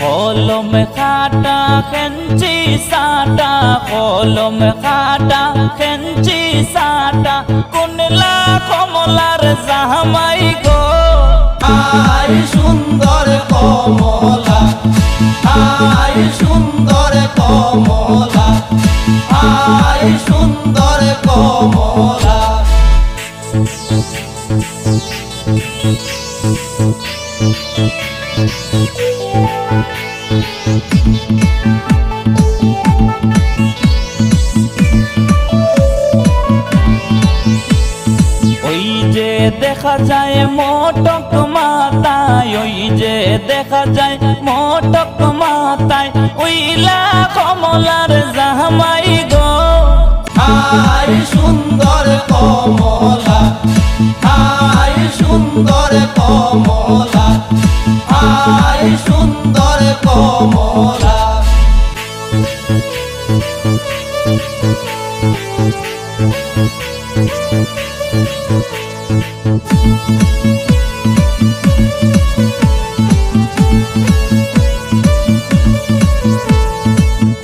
কলম খাটা খেঞ্চি সাটা, কলম খাটা খেঞ্চি সাটা, কুনলা কমলার জামাই গো। আই সুন্দর কমলা, আই সুন্দর কমলা, আই সুন্দর কমলা। ওই যে দেখা যায় মোটক মাথায়, ওই যে দেখা যায় মোটক মাথায়, ওইলা কমলার জামাই গো। আই সুন্দর কমলা, আই সুন্দর কমলা, আই সুন্দর কমলা।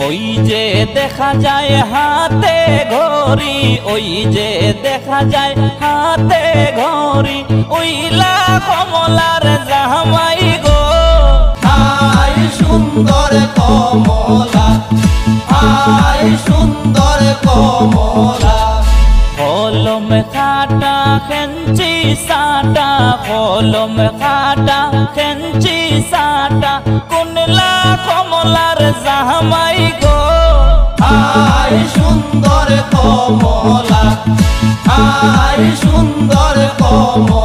ওই যে দেখা যায় হাতে ঘড়ি, ওই যে দেখা যায় হাতে ঘড়ি, ওইলা কমলার জামাই গো। আই সুন্দর কমলা, আই সুন্দর কমলা। কলম খাটা খেঞ্চি সাটা, কলম খাটা খেঞ্চি সাটা, কুনলা কমলার জামাই গো। আই সুন্দর কমলা, আই সুন্দর কমলা।